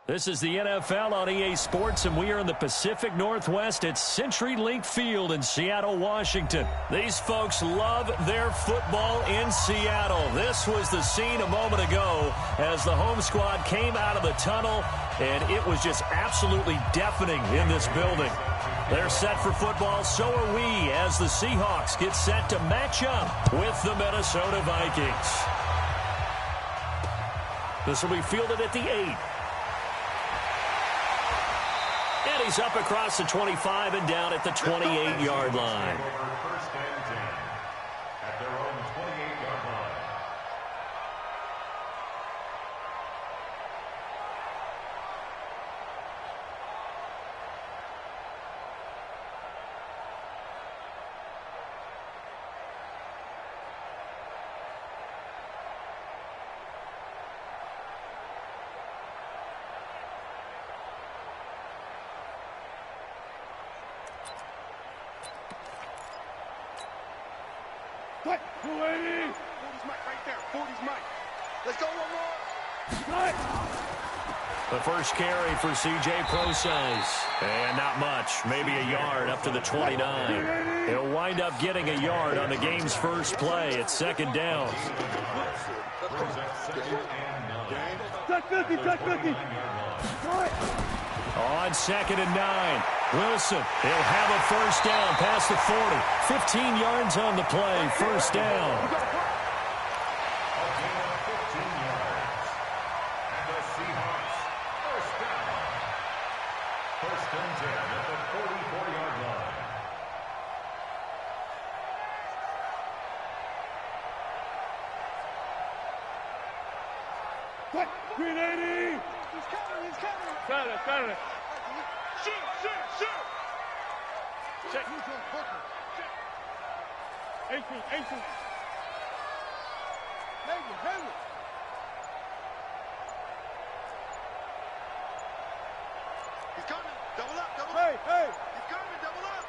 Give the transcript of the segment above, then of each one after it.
This is the NFL on EA Sports, and we are in the Pacific Northwest at CenturyLink Field in Seattle, Washington. These folks love their football in Seattle. This was the scene a moment ago as the home squad came out of the tunnel, and it was just absolutely deafening in this building. They're set for football, so are we, as the Seahawks get set to match up with the Minnesota Vikings. This will be fielded at the 8. And he's up across the 25 and down at the 28-yard line. First and 10 at their own 28-yard line. Cut! 280! 40's Mike right there. 40's Mike. Let's go one more. Cut! The first carry for C.J. Prosise. And not much. Maybe a yard up to the 29. He'll wind up getting a yard on the game's first play at second down. Touch 50, touch 50. Cut! On second and 9. Wilson, he'll have a first down past the 40. 15 yards on the play, first down. A gain of 15 yards. And the Seahawks, first down. First and 10 at the 44-yard line. Cut! 380! He's coming, he's coming. Got it. Shoot! Check. 18. Hayward. He's coming. Double up. Hey. He's coming. Double up.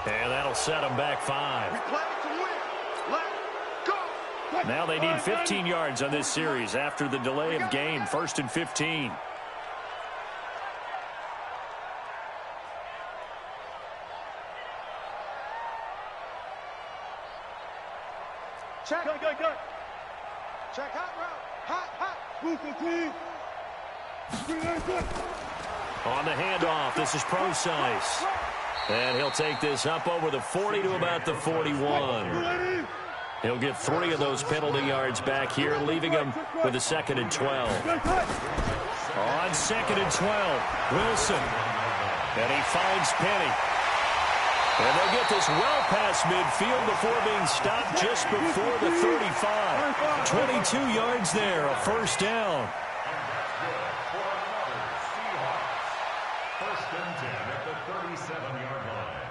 And that'll set them back 5. We play to win. Let's go. Now they need 15 yards on this series after the delay of game. First and 15. Check. Check hot route. Hot. Move the team. On the handoff, this is Prosise. And he'll take this up over the 40 to about the 41. He'll get 3 of those penalty yards back here, leaving him with a second and 12. On second and 12, Wilson. And he finds Penny. And they'll get this well past midfield before being stopped just before the 35. 22 yards there, a first down. First and 10 at the 37-yard line.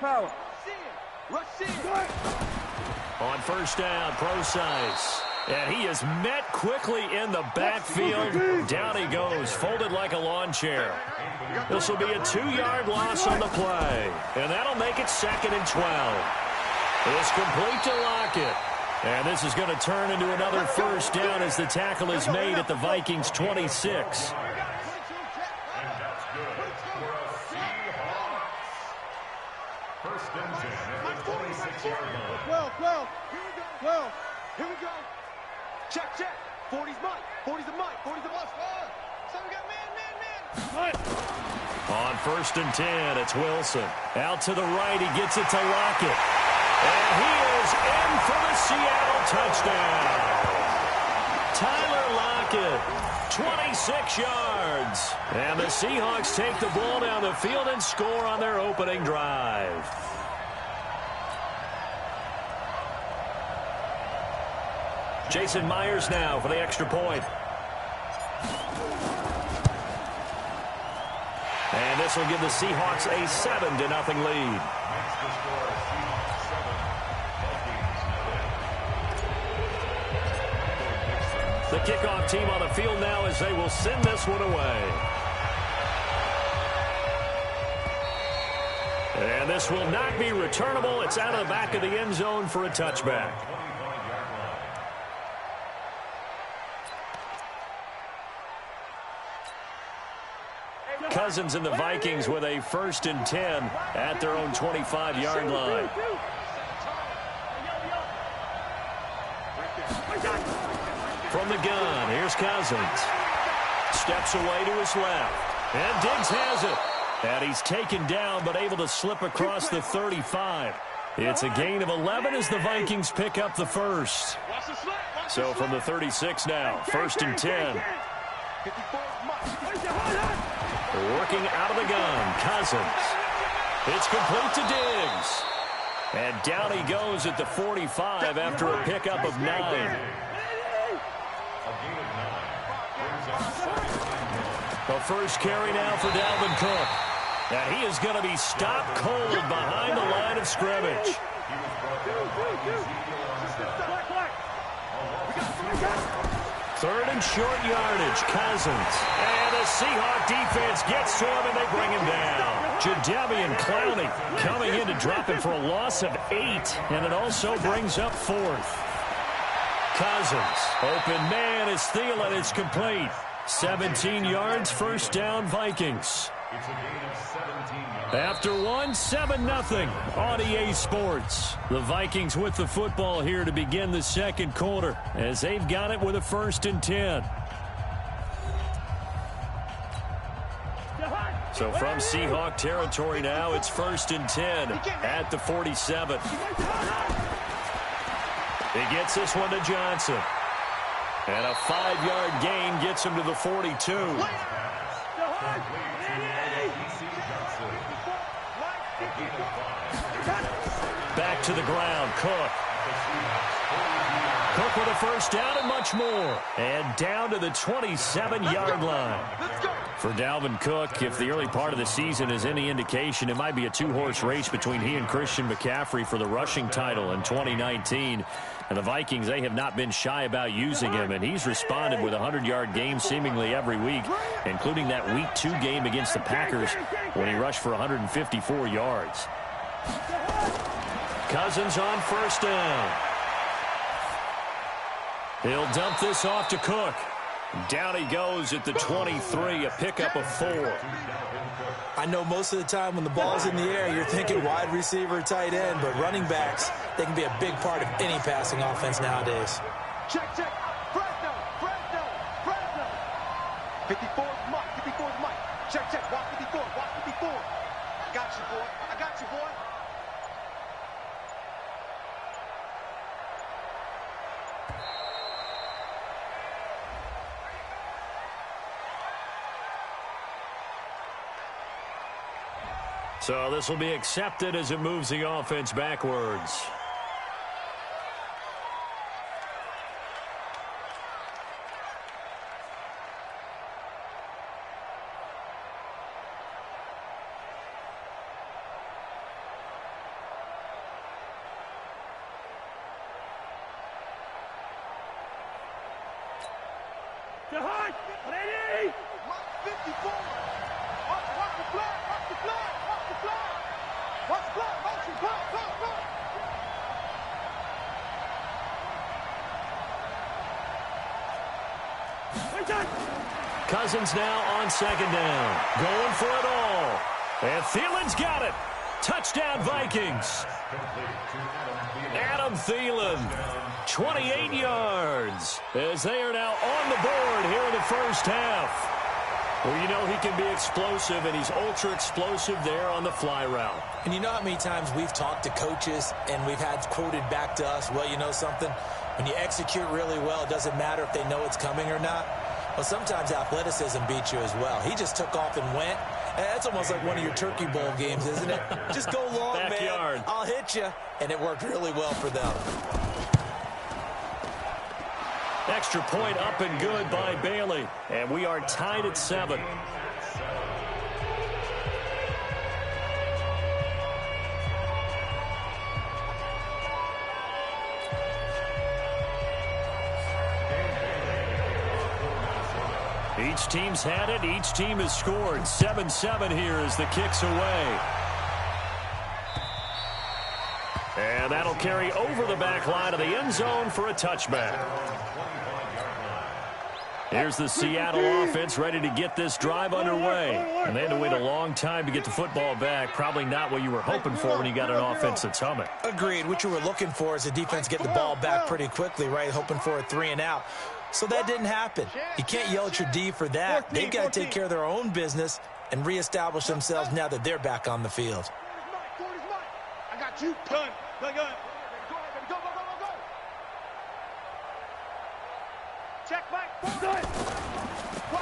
Power. Rush in. On first down, Prosise. And he is met quickly in the backfield. Down he goes, folded like a lawn chair. This will be a 2-yard loss on the play. And that'll make it second and 12. It's complete to Lockett. And this is going to turn into another first down as the tackle is made at the Vikings' 26. First and 10 at the 26-yard line. 12. Here we go. Check. 40's Mike. 40's the Mike. 40's the bus. So we got man. On first and 10, it's Wilson. Out to the right, he gets it to Lockett. And he is in for the Seattle touchdown. Tyler Lockett, 26 yards. And the Seahawks take the ball down the field and score on their opening drive. Jason Myers now for the extra point. And this will give the Seahawks a 7-0 lead. Makes the score Seahawks 7, Vikings 0. The kickoff team on the field now as they will send this one away. And this will not be returnable. It's out of the back of the end zone for a touchback. Cousins and the Vikings with a 1st and 10 at their own 25-yard line. From the gun, here's Cousins. Steps away to his left. And Diggs has it. And he's taken down but able to slip across the 35. It's a gain of 11 as the Vikings pick up the first. So from the 36 now, 1st and 10. Working out of the gun, Cousins. It's complete to Diggs. And down he goes at the 45 after a pickup of 9. The first carry now for Dalvin Cook. And he is going to be stopped cold behind the line of scrimmage. 3rd and short yardage, Cousins. And the Seahawk defense gets to him and they bring him down. Jadeveon Clowney coming in to drop him for a loss of 8. And it also brings up 4th. Cousins, open man is Thielen. It's complete. 17 yards, 1st down, Vikings. After 7-0 on EA Sports. The Vikings with the football here to begin the second quarter as they've got it with a 1st and 10. So from Seahawk territory now, it's 1st and 10 at the 47. He gets this one to Johnson. And a 5-yard gain gets him to the 42. Back to the ground, Cook. Cook with a 1st down and much more. And down to the 27-yard line. For Dalvin Cook, if the early part of the season is any indication, it might be a 2-horse race between he and Christian McCaffrey for the rushing title in 2019. And the Vikings, they have not been shy about using him, and he's responded with a 100-yard game seemingly every week, including that Week 2 game against the Packers when he rushed for 154 yards. Cousins on 1st down. He'll dump this off to Cook. Down he goes at the 23, a pickup of 4. I know most of the time when the ball's in the air, you're thinking wide receiver, tight end, but running backs, they can be a big part of any passing offense nowadays. Check. Fresno. 54 is Mike. Check. Watch 54. I got you, boy. So this will be accepted as it moves the offense backwards. Ready? 54. Watch the flag. Cousins now on 2nd down. Going for it all. And Thielen's got it. Touchdown, Vikings. Adam Thielen, 28 yards, as they are now on the board here in the 1st half. Well, you know he can be explosive, and he's ultra-explosive there on the fly route. And you know how many times we've talked to coaches and we've had quoted back to us, well, you know something? When you execute really well, it doesn't matter if they know it's coming or not. Well, sometimes athleticism beats you as well. He just took off and went. That's almost like one of your Turkey Bowl games, isn't it? Just go long, Backyard. man. I'll hit you. And it worked really well for them. Extra point up and good by Bailey. And we are tied at 7. Each team's had it. Each team has scored. 7-7 here as the kick's away. And that'll carry over the back line of the end zone for a touchback. Here's the Seattle offense ready to get this drive underway. And they had to wait a long time to get the football back. Probably not what you were hoping for when you got an offense that's humming. Agreed. What you were looking for is the defense get the ball back pretty quickly, right? Hoping for a 3-and-out. So that didn't happen. You can't yell at your D for that. They've got to take care of their own business and reestablish themselves now that they're back on the field. I got you. Done. Go ahead. Go. Check back.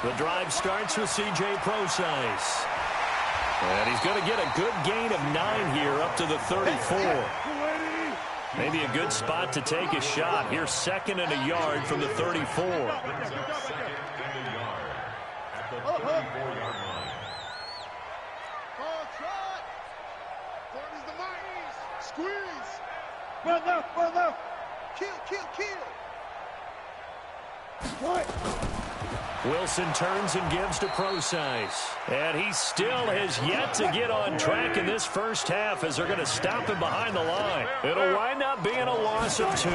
The drive starts with C.J. Prosise. And he's going to get a good gain of 9 here up to the 34. Maybe a good spot to take a shot. Here's 2nd and a yard from the 34. 2nd and a yard at the 34-yard line. Forty's the mic. Squeeze. Brother. Kill. What? Wilson turns and gives to Prosise. And he still has yet to get on track in this first half as they're going to stop him behind the line. It'll wind up being a loss of 2.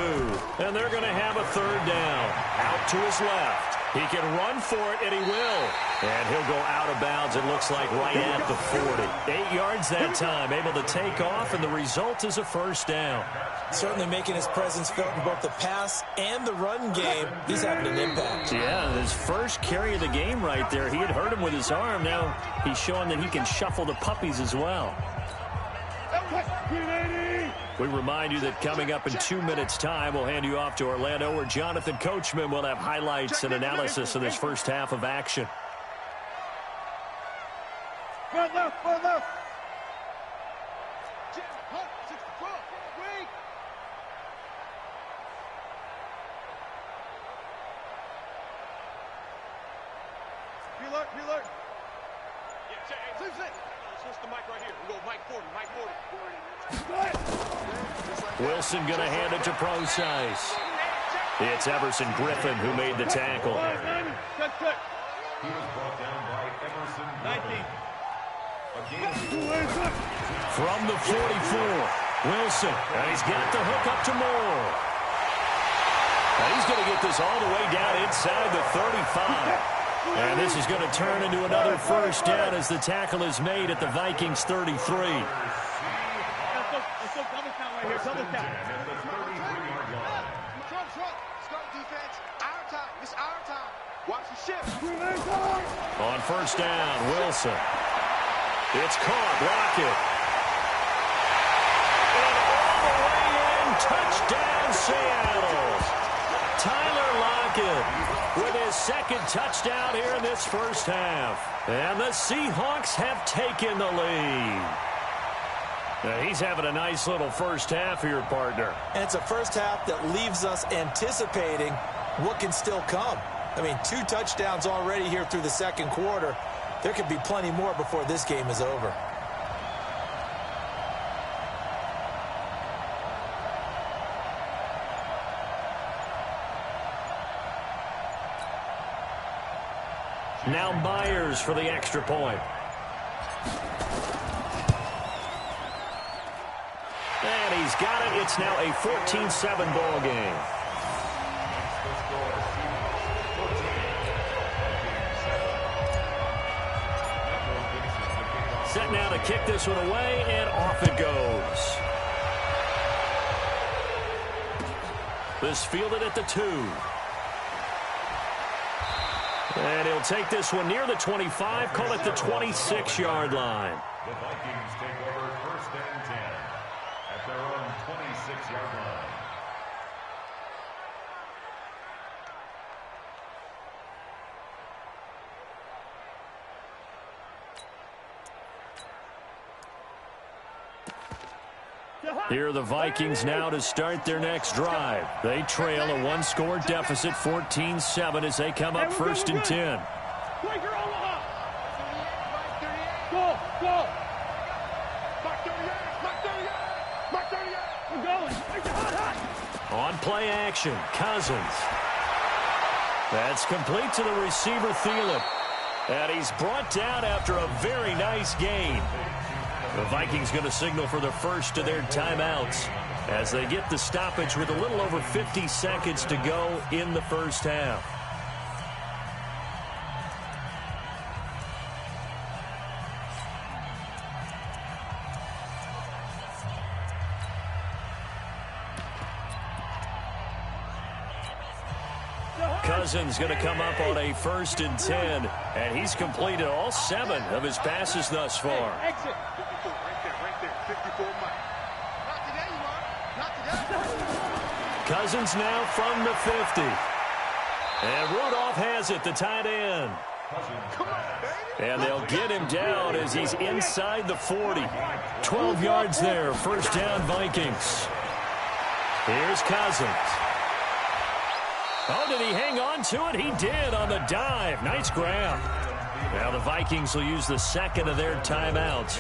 And they're going to have a 3rd down. Out to his left. He can run for it, and he will. And he'll go out of bounds, it looks like, right at the 40. 8 yards that time, able to take off, and the result is a 1st down. Certainly making his presence felt in both the pass and the run game. He's having an impact. Yeah, his first carry of the game right there. He had hurt him with his arm. Now he's showing that he can shuffle the puppies as well. We remind you that coming up in 2 minutes' time, we'll hand you off to Orlando, where Jonathan Coachman will have highlights and analysis of this first half of action. Left. Preload. Yeah, switch the mic right here. We go Mike 40. Wilson going to hand it to Prosise. It's Everson Griffin who made the tackle. Good. He was brought down by Everson 19. From the 44, Wilson. And he's got the hook up to Moore. And he's going to get this all the way down inside the 35. And this is going to turn into another 1st down as the tackle is made at the Vikings 33. Let's go double count right here. Double count. Trump. Start defense. Our time. It's our time. Watch the shift. On 1st down, Wilson. It's caught. Lockett. And all the way in. Touchdown, Seattle. Tyler Lockett with his 2nd touchdown here in this first half. And the Seahawks have taken the lead. Now, he's having a nice little first half here, partner. And it's a first half that leaves us anticipating what can still come. I mean, 2 touchdowns already here through the 2nd quarter. There could be plenty more before this game is over. Now Myers for the extra point. And he's got it. It's now a 14-7 ball game. Set now to kick this one away, and off it goes. This fielded at the 2. And he'll take this one near the 25, call it the 26-yard line. The Vikings take over 1st and 10 at their own 26-yard line. Here are the Vikings now to start their next drive. They trail a 1-score deficit, 14-7, as they come up 1st and 10. On play action, Cousins. That's complete to the receiver, Thielen. And he's brought down after a very nice gain. The Vikings going to signal for the first of their timeouts as they get the stoppage with a little over 50 seconds to go in the first half. Cousins going to come up on a 1st and 10, and he's completed all 7 of his passes thus far. Exit. 54, right there. 54 miles. Not today, Not today. Cousins now from the 50. And Rudolph has it, the tight end. Come on, baby. And they'll get him down as he's inside the 40. 12 yards there, first down Vikings. Here's Cousins. Oh, did he hang on to it? He did on the dive. Nice grab. Now the Vikings will use the second of their timeouts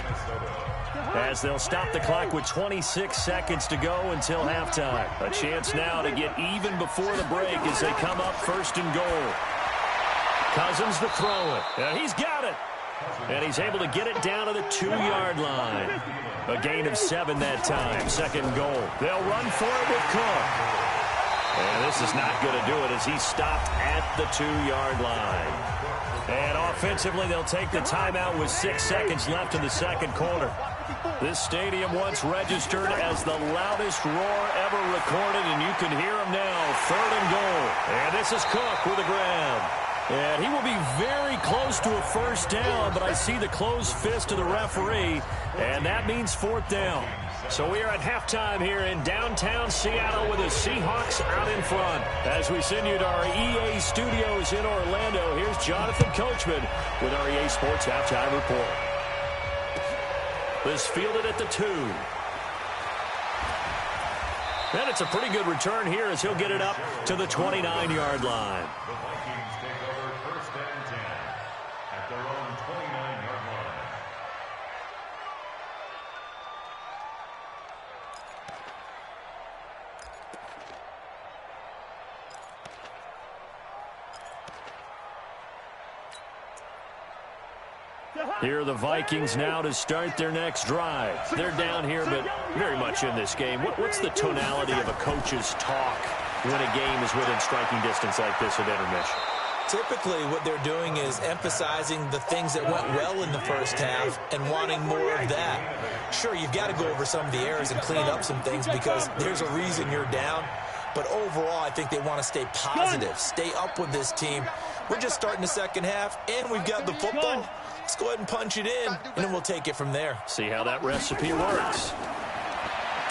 as they'll stop the clock with 26 seconds to go until halftime. A chance now to get even before the break as they come up 1st and goal. Cousins to throw it. And he's got it. And he's able to get it down to the 2-yard line. A gain of 7 that time. 2nd goal. They'll run for it with Cook. And this is not going to do it as he stopped at the 2-yard line. And offensively, they'll take the timeout with 6 seconds left in the second quarter. This stadium once registered as the loudest roar ever recorded, and you can hear him now. 3rd and goal. And this is Cook with a grab. And he will be very close to a first down, but I see the closed fist of the referee, and that means 4th down. So we are at halftime here in downtown Seattle with the Seahawks out in front. As we send you to our EA studios in Orlando, here's Jonathan Coachman with our EA Sports Halftime Report. This fielded at the 2. And it's a pretty good return here as he'll get it up to the 29-yard line. The Vikings take over 1st and 10 at their own 29-yard line. Here are the Vikings now to start their next drive. They're down here, but very much in this game. What's the tonality of a coach's talk when a game is within striking distance like this at intermission? Typically, what they're doing is emphasizing the things that went well in the first half and wanting more of that. Sure, you've got to go over some of the errors and clean up some things because there's a reason you're down. But overall, I think they want to stay positive, stay up with this team. We're just starting the second half, and we've got the football. Let's go ahead and punch it in, and then we'll take it from there. See how that recipe works.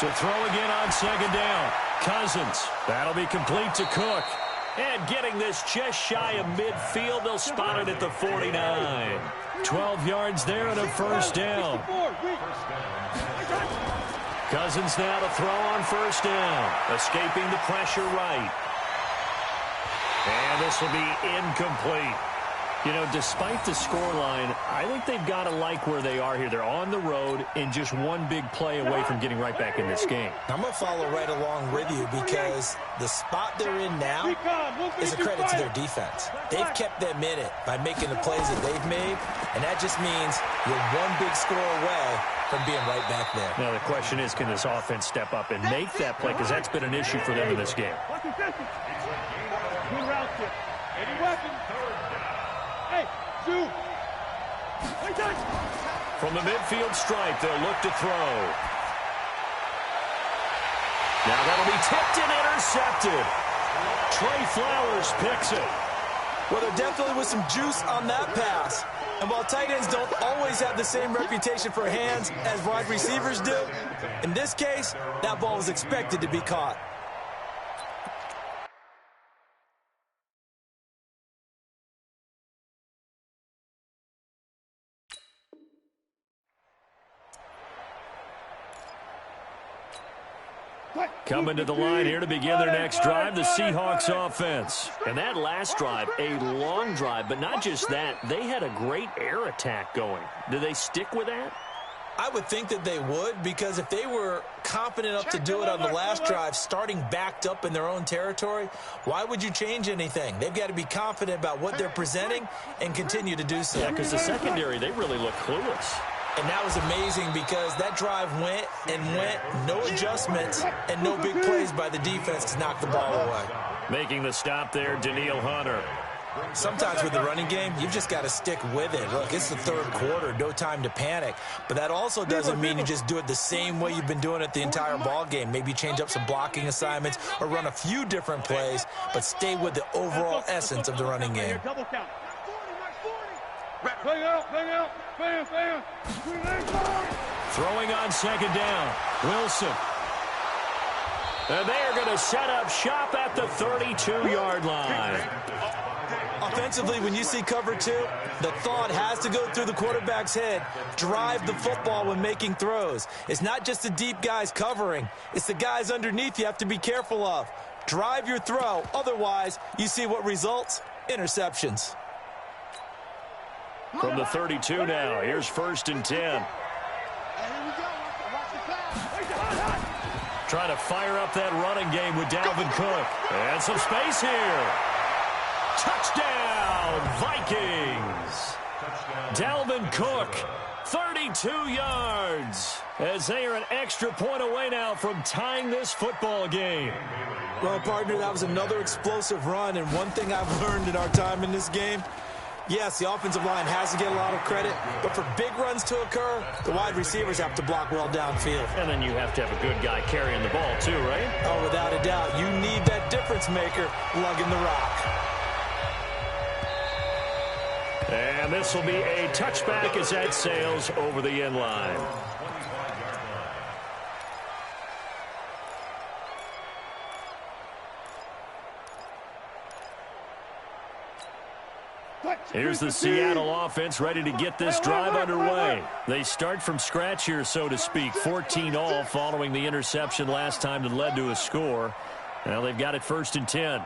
To throw again on 2nd down. Cousins. That'll be complete to Cook. And getting this just shy of midfield, they'll spot it at the 49. 12 yards there and a first down. Cousins now to throw on 1st down. Escaping the pressure right. And this will be incomplete. You know, despite the scoreline, I think they've got to like where they are here. They're on the road and just one big play away from getting right back in this game. I'm going to follow right along with you because the spot they're in now is a credit to their defense. They've kept them in it by making the plays that they've made, and that just means you're one big score away from being right back there. Now, the question is, can this offense step up and make that play? Because that's been an issue for them in this game. Good route kick. Any weapon. Hey, shoot. From the midfield stripe, they'll look to throw. Now that'll be tipped and intercepted. Trey Flowers picks it. Well, there definitely was some juice on that pass. And while tight ends don't always have the same reputation for hands as wide receivers do, in this case, that ball was expected to be caught. Coming to the line here to begin their next drive, the Seahawks offense. And that last drive, a long drive, but not just that. They had a great air attack going. Do they stick with that? I would think that they would, because if they were confident enough to do it on the last drive, starting backed up in their own territory, why would you change anything? They've got to be confident about what they're presenting and continue to do so. Yeah, because the secondary, they really look clueless. And that was amazing because that drive went and went, no adjustments, and no big plays by the defense to knock the ball away. Making the stop there, Danielle Hunter. Sometimes with the running game, you've just got to stick with it. Look, it's the third quarter, no time to panic. But that also doesn't mean you just do it the same way you've been doing it the entire ball game. Maybe change up some blocking assignments or run a few different plays, but stay with the overall essence of the running game. Throwing on second down, Wilson. And they are going to set up shop at the 32-yard line. Offensively, when you see cover two, the thought has to go through the quarterback's head. Drive the football when making throws. It's not just the deep guys covering. It's the guys underneath you have to be careful of. Drive your throw. Otherwise, you see what results? Interceptions. From the 32 now, here's 1st and 10. Trying to fire up that running game with Dalvin Cook. And some space here. Touchdown, Vikings. Dalvin Cook, 32 yards. As they are an extra point away now from tying this football game. Well, partner, that was another explosive run. And one thing I've learned in our time in this game, yes, the offensive line has to get a lot of credit, but for big runs to occur, the wide receivers have to block well downfield. And then you have to have a good guy carrying the ball too, right? Oh, without a doubt. You need that difference maker lugging the rock. And this will be a touchback as that sails over the end line. Here's the Seattle offense ready to get this drive underway. They start from scratch here, so to speak. 14-all following the interception last time that led to a score. Now they've got it 1st and 10.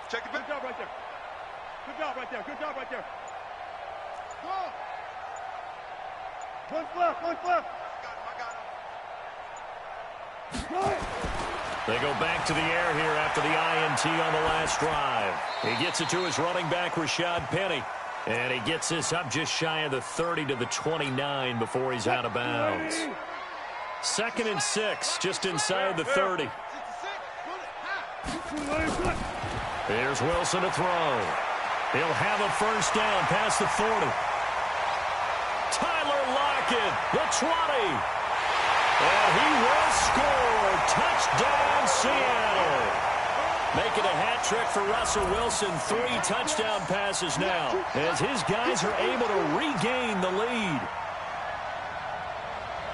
Check it back. Good job right there. Good job right there. Good job right there. Go. One left. One left. I got him. They go back to the air here after the INT on the last drive. He gets it to his running back, Rashad Penny. And he gets this up just shy of the 30 to the 29 before he's out of bounds. 2nd and 6, just inside the 30. Here's Wilson to throw. He'll have a 1st down past the 40. Tyler Lockett, the 20. And he will score. Touchdown, Seattle. Making a hat trick for Russell Wilson. 3 touchdown passes now as his guys are able to regain the lead.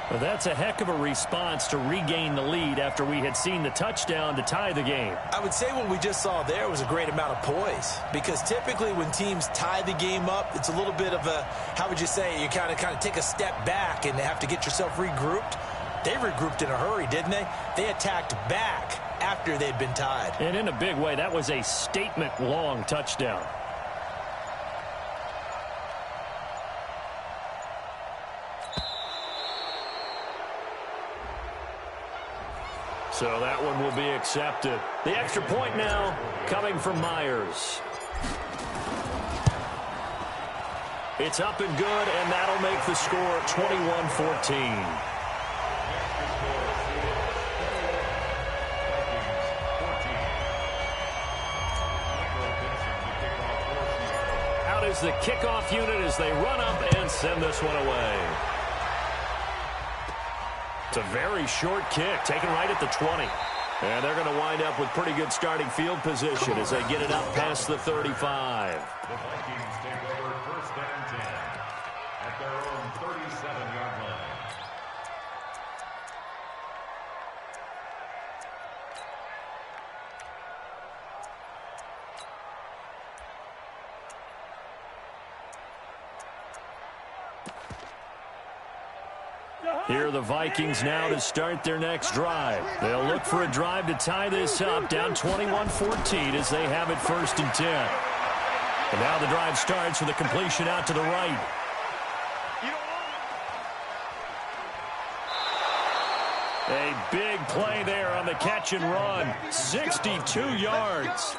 Well, that's a heck of a response to regain the lead after we had seen the touchdown to tie the game. I would say what we just saw there was a great amount of poise, because typically when teams tie the game up, it's a little bit of a, how would you say, you kind of take a step back and have to get yourself regrouped. They regrouped in a hurry, didn't they? They attacked back after they'd been tied. And in a big way, that was a statement-long touchdown. So that one will be accepted. The extra point now coming from Myers. It's up and good, and that'll make the score 21-14. Out is the kickoff unit as they run up and send this one away. It's a very short kick, taken right at the 20. And they're going to wind up with pretty good starting field position as they get it up past the 35. The Vikings take over 1st and 10 at their own 37-yard line. Here are the Vikings now to start their next drive. They'll look for a drive to tie this up, down 21-14 as they have it 1st and 10. And now the drive starts with a completion out to the right. A big play there on the catch and run. 62 yards.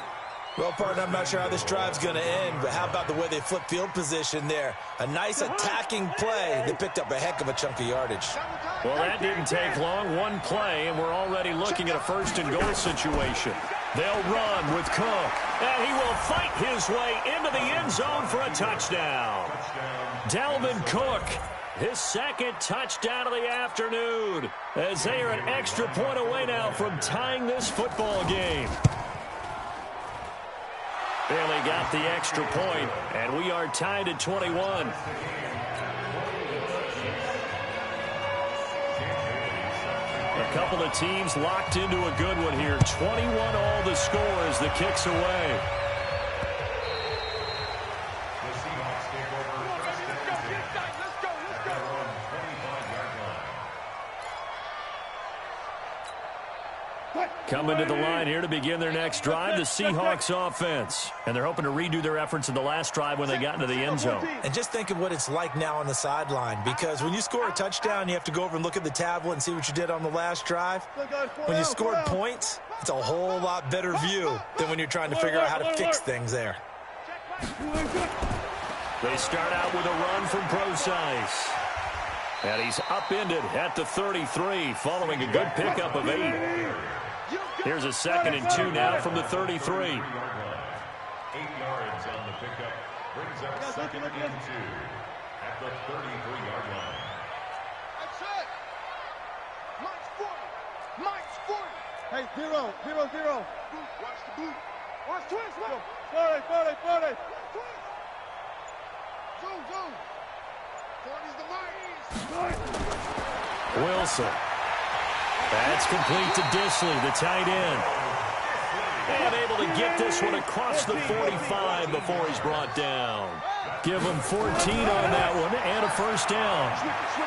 Well, partner, I'm not sure how this drive's going to end, but how about the way they flip field position there? A nice attacking play that picked up a heck of a chunk of yardage. Well, that didn't take long. One play, and we're already looking at a first-and-goal situation. They'll run with Cook, and he will fight his way into the end zone for a touchdown. Dalvin Cook, his second touchdown of the afternoon, as they are an extra point away now from tying this football game. Barely got the extra point, and we are tied at 21. A couple of teams locked into a good one here. 21 all the score as the kick's away. Coming to the line here to begin their next drive, the Seahawks offense. And they're hoping to redo their efforts in the last drive when they got into the end zone. And just think of what it's like now on the sideline, because when you score a touchdown, you have to go over and look at the tablet and see what you did on the last drive. When you scored points, it's a whole lot better view than when you're trying to figure out how to fix things there. They start out with a run from Procise. And he's upended at the 33 following a good pickup of 8. Here's a 2nd and 2 now from the 33. 8 yards on the pickup. Brings up 2nd and 2 at the 33-yard line. That's it. Mike's 40. Mike's 40. Hey, 0, 0, 0. Watch the boot. Watch twist. 40, 40, 40. Twist. Zoom, zoom. 40's the Mike. Wilson. That's complete to Disley, the tight end. And able to get this one across the 45 before he's brought down. Give him 14 on that one and a first down.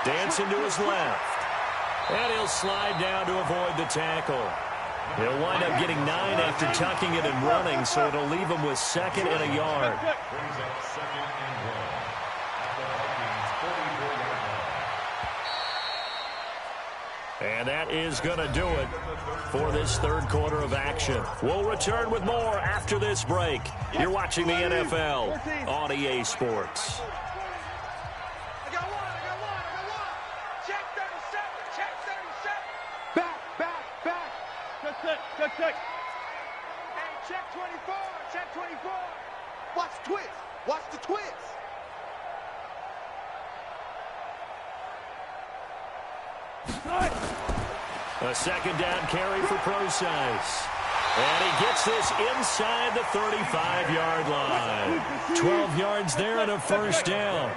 Dancing to his left. And he'll slide down to avoid the tackle. He'll wind up getting 9 after tucking it and running, so it'll leave him with 2nd and a yard. Brings up 2nd and 1 at the Vikings 44-yard line. And that is going to do it for this third quarter of action. We'll return with more after this break. You're watching the NFL on EA Sports. I got one. Check 37. Check 37. Back. Check. Hey, check 24. Check 24. Watch twist. Watch the twist. A 2nd down carry for Procise. And he gets this inside the 35-yard line. 12 yards there and a first down.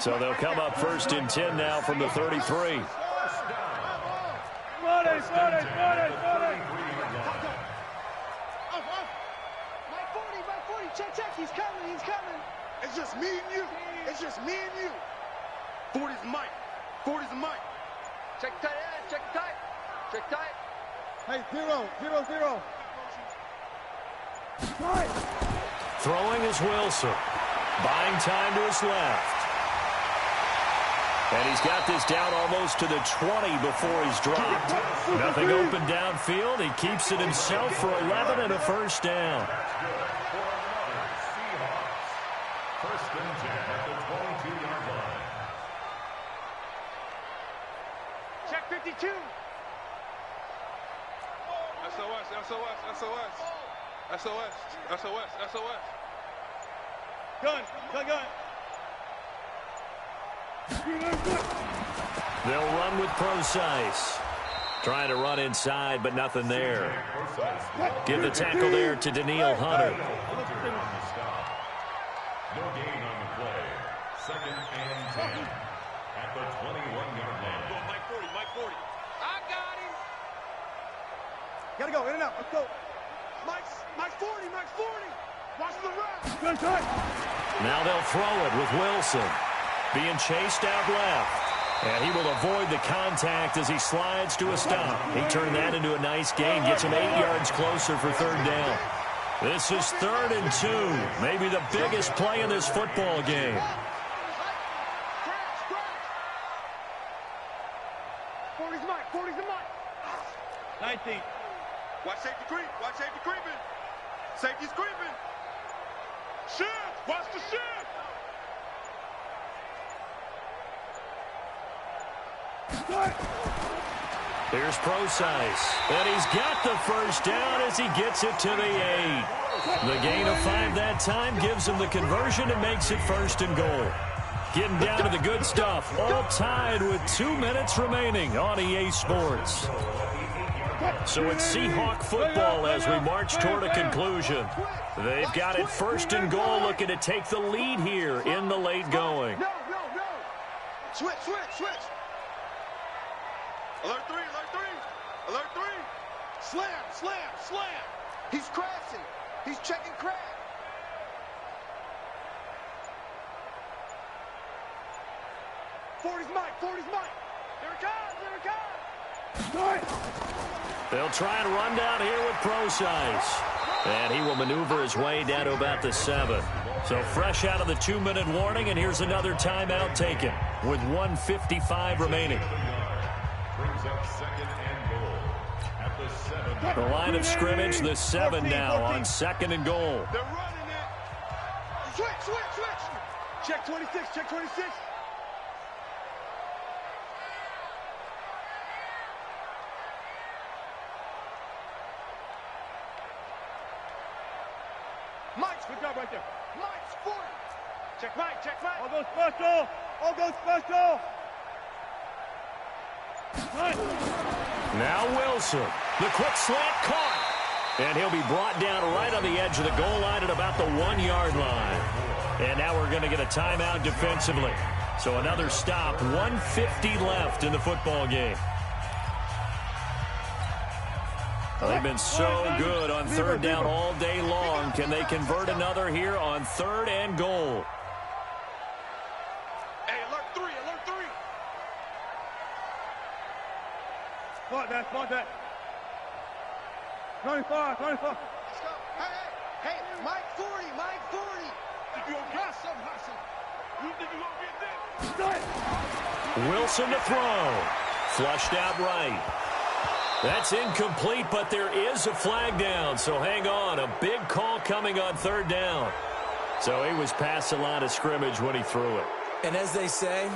So they'll come up 1st and 10 now from the 33. Mike 40. Check. He's coming. It's just me and you. 40's Mike. Check tight. Hey, 0, 0, 0. Throwing is Wilson. Buying time to his left. And he's got this down almost to the 20 before he's dropped. Nothing open downfield. He keeps it himself for 11 and a first down. First and 10 at the 22-yard line. Check 52. SOS. Gun. They'll run with Procise. Trying to run inside, but nothing there. Give the tackle there to Danielle Hunter. No gain on the play. 2nd and 10 at the 21-yard line. Mike 40. I got him. Gotta go, in and out. Let's go. Mike 40. Watch the run. Good touch. Now they'll throw it with Wilson. Being chased out left. And he will avoid the contact as he slides to a stop. He turned that into a nice gain. Gets him 8 yards closer for 3rd down. This is 3rd and 2. Maybe the biggest play in this football game. 40's Mike. 40's the Mike. 19. Watch safety creep. Watch safety creeping. Safety's creeping. Shift. Watch the shift. Here's Procise. And he's got the first down as he gets it to the 8. The gain of 5 that time gives him the conversion and makes it 1st and goal. Getting down to the good stuff. All tied with 2 minutes remaining on EA Sports. So it's Seahawk football as we march toward a conclusion. They've got it 1st and goal, looking to take the lead here in the late going. No. Switch. Alert 3. Alert 3. Slam. He's crashing. He's checking crash. Forty's Mike. Here it comes. They'll try and run down here with Procise. And he will maneuver his way down to about the 7. So fresh out of the 2-minute warning, and here's another timeout taken with 1:55 remaining. Brings up 2nd and goal at the 7. The line of scrimmage, the 7 now on 2nd and goal. They're running it. Switch. Check 26. Mike's good job right there. Mike's 40. Check Mike. All goes special. Now Wilson. The quick slant caught. And he'll be brought down right on the edge of the goal line at about the 1-yard line. And now we're going to get a timeout defensively. So another stop. 1:50 left in the football game. Well, they've been so good on 3rd down all day long. Can they convert another here on 3rd and goal? Hey, alert 3. Spot that. 25. Let's go. Hey, Mike 40. If you don't get something, you think you're going to get this? Wilson to throw. Flushed out right. That's incomplete, but there is a flag down, so hang on. A big call coming on 3rd down. So he was past the line of scrimmage when he threw it. And as they say,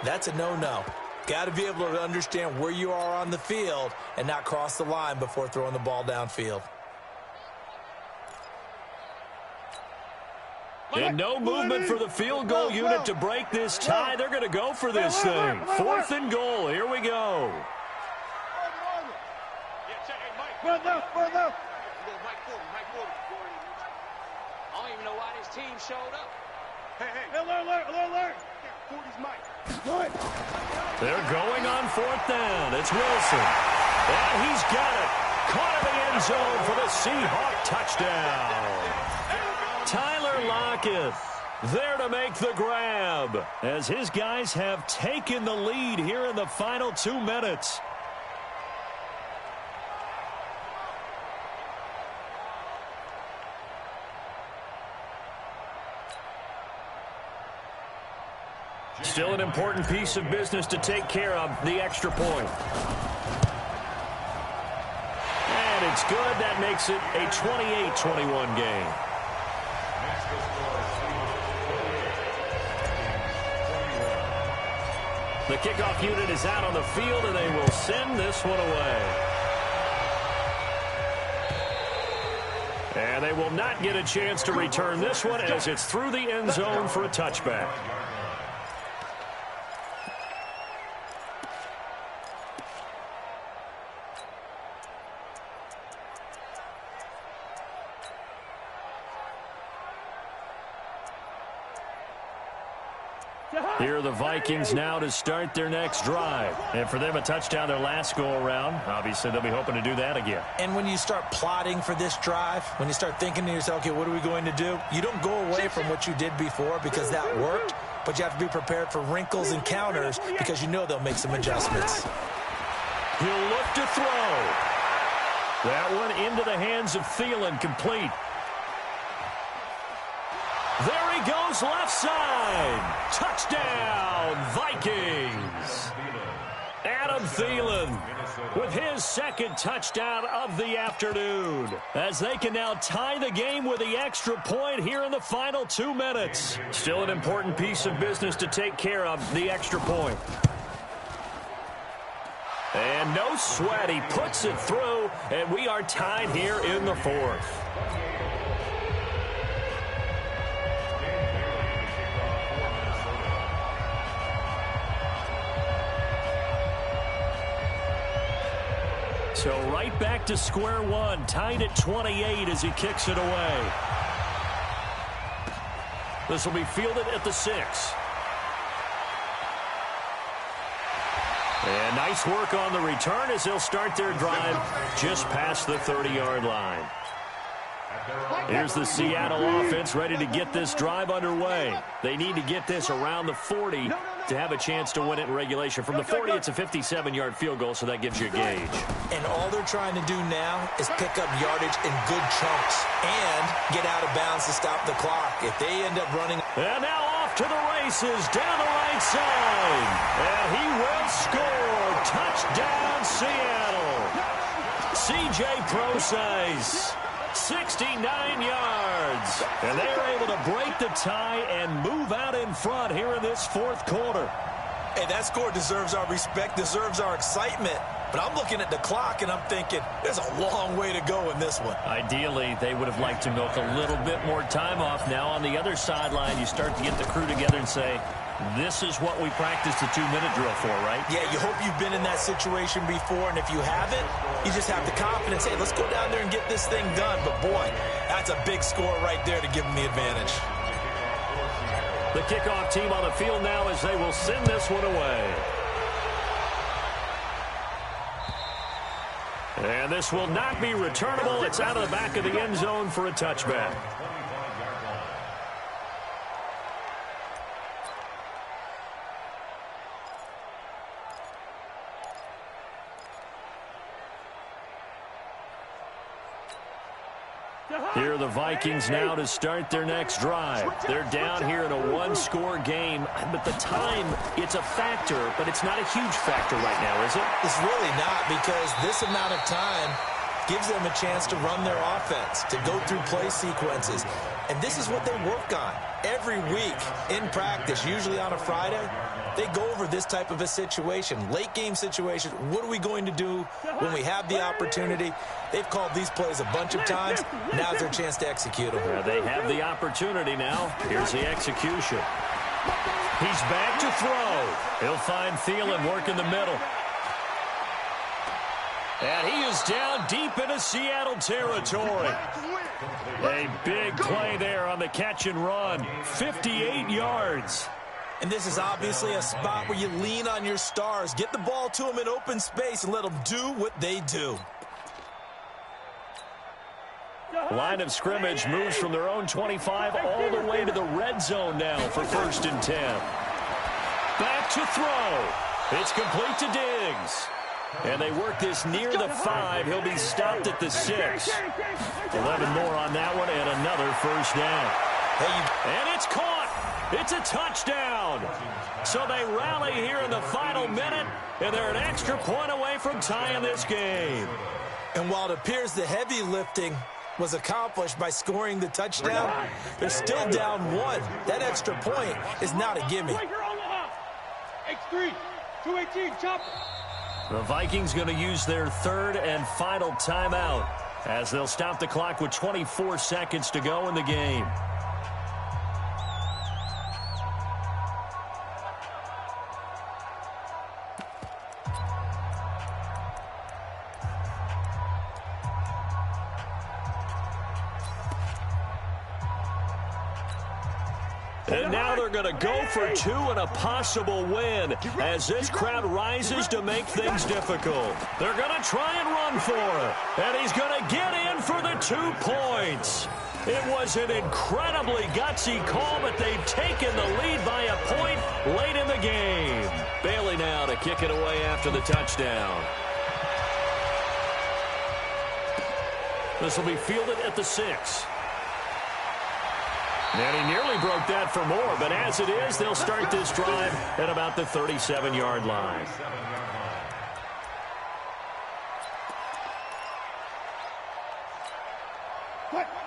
that's a no-no. Got to be able to understand where you are on the field and not cross the line before throwing the ball downfield. And no movement for the field goal unit to break this tie. They're going to go for this thing. 4th and goal. Here we go. Run left. Mike 40. I don't even know why this team showed up. Hey, alert. 40's Mike. They're going on 4th down. It's Wilson. And he's got it. Caught in the end zone for the Seahawk touchdown. Tyler Lockett there to make the grab as his guys have taken the lead here in the final 2 minutes. Still an important piece of business to take care of, the extra point. And it's good. That makes it a 28-21 game. The kickoff unit is out on the field, and they will send this one away. And they will not get a chance to return this one as it's through the end zone for a touchback. Here are the Vikings now to start their next drive. And for them, a touchdown their last go-around. Obviously, they'll be hoping to do that again. And when you start plotting for this drive, when you start thinking to yourself, okay, what are we going to do? You don't go away from what you did before because that worked, but you have to be prepared for wrinkles and counters because you know they'll make some adjustments. He'll look to throw. That one into the hands of Thielen, complete. There he goes, left side. Touchdown, Vikings. Adam Thielen with his second touchdown of the afternoon, as they can now tie the game with the extra point here in the final 2 minutes. Still an important piece of business to take care of, the extra point. And no sweat, he puts it through, and we are tied here in the fourth. So right back to square one, tied at 28 as he kicks it away. This will be fielded at the 6. And nice work on the return as they'll start their drive just past the 30-yard line. Here's the Seattle offense ready to get this drive underway. They need to get this around the 40 to have a chance to win it in regulation. From the 40, it's a 57-yard field goal, so that gives you a gauge. And all they're trying to do now is pick up yardage in good chunks and get out of bounds to stop the clock. If they end up running... And now off to the races down the right side. And he will score. Touchdown, Seattle. C.J. Prosise. 69 yards. And they are able to break the tie and move out in front here in this fourth quarter. Hey, that score deserves our respect, deserves our excitement. But I'm looking at the clock, and I'm thinking there's a long way to go in this one. Ideally, they would have liked to milk a little bit more time off. Now on the other sideline, you start to get the crew together and say, this is what we practiced a 2-minute drill for, right? Yeah, you hope you've been in that situation before, and if you haven't, you just have the confidence, hey, let's go down there and get this thing done. But, boy, that's a big score right there to give them the advantage. The kickoff team on the field now as they will send this one away. And this will not be returnable. It's out of the back of the end zone for a touchback. Here are the Vikings now to start their next drive. They're down here in a one-score game, but the time, it's a factor, but it's not a huge factor right now, is it? It's really not, because this amount of time gives them a chance to run their offense, to go through play sequences. And this is what they work on every week in practice, usually on a Friday. They go over this type of a situation, late game situation. What are we going to do when we have the opportunity? They've called these plays a bunch of times. Now's their chance to execute them. They have the opportunity now. Here's the execution. He's back to throw. He'll find Thielen working the middle. And he is down deep into Seattle territory. A big play there on the catch and run. 58 yards. And this is obviously a spot where you lean on your stars. Get the ball to them in open space and let them do what they do. Line of scrimmage moves from their own 25 all the way to the red zone now for 1st and 10. Back to throw. It's complete to Diggs. And they work this near the 5. He'll be stopped at the 6. 11 more on that one and another first down. And it's caught. It's a touchdown. So they rally here in the final minute, and they're an extra point away from tying this game. And while it appears the heavy lifting was accomplished by scoring the touchdown, they're still down 1. That extra point is not a gimme. X3, 218, chopper. The Vikings going to use their third and final timeout as they'll stop the clock with 24 seconds to go in the game. And now they're going to go for 2 and a possible win as this crowd rises to make things difficult. They're going to try and run for it. And he's going to get in for the 2 points. It was an incredibly gutsy call, but they've taken the lead by a point late in the game. Bailey now to kick it away after the touchdown. This will be fielded at the 6. And he nearly broke that for more, but as it is, they'll start this drive at about the 37-yard line.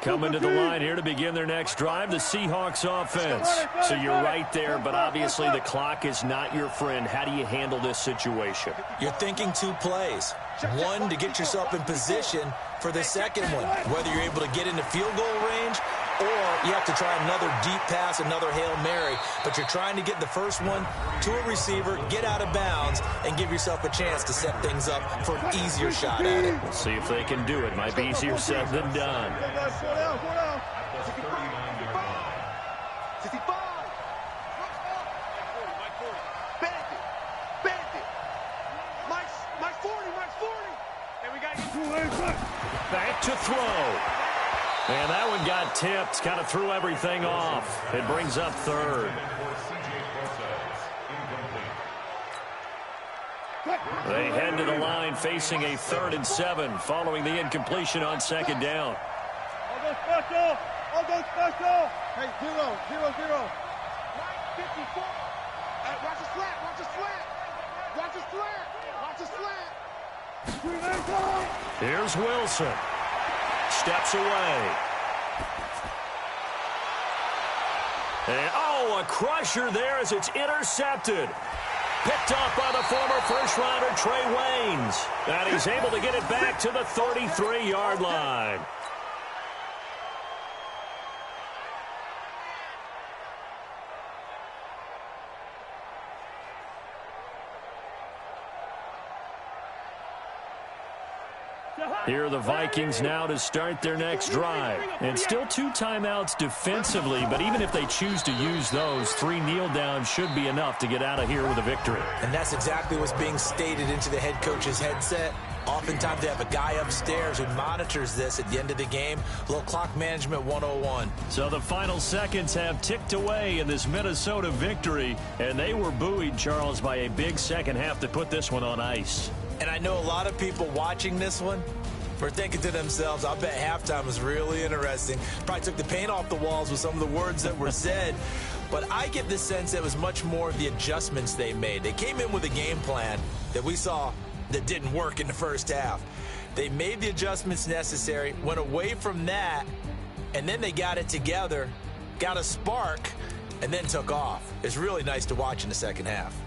Coming to the line here to begin their next drive, the Seahawks offense. So you're right there, but obviously the clock is not your friend. How do you handle this situation? You're thinking 2 plays. One, to get yourself in position for the second one, whether you're able to get into field goal range or you have to try another deep pass, another Hail Mary. But you're trying to get the first one to a receiver, get out of bounds, and give yourself a chance to set things up for an easier shot at it. We'll see if they can do it. Might be easier said than done. Back to throw. And that one got tipped, kind of threw everything off. It brings up third. They head to the line facing a 3rd and 7 following the incompletion on second down. All go special. All go special. Hey, 0, 0, 0. 54. Watch the slant. Watch the slant. Watch the slant. Watch the slant. Here's Wilson. Steps away. And, a crusher there as it's intercepted. Picked off by the former first-rounder Trey Waynes. And he's able to get it back to the 33-yard line. Here are the Vikings now to start their next drive. And still 2 timeouts defensively, but even if they choose to use those, 3 kneel downs should be enough to get out of here with a victory. And that's exactly what's being stated into the head coach's headset. Oftentimes they have a guy upstairs who monitors this at the end of the game. A little clock management 101. So the final seconds have ticked away in this Minnesota victory, and they were buoyed, Charles, by a big second half to put this one on ice. And I know a lot of people watching this one were thinking to themselves, I bet halftime was really interesting. Probably took the paint off the walls with some of the words that were said. But I get the sense that it was much more of the adjustments they made. They came in with a game plan that we saw that didn't work in the first half. They made the adjustments necessary, went away from that, and then they got it together, got a spark, and then took off. It's really nice to watch in the second half.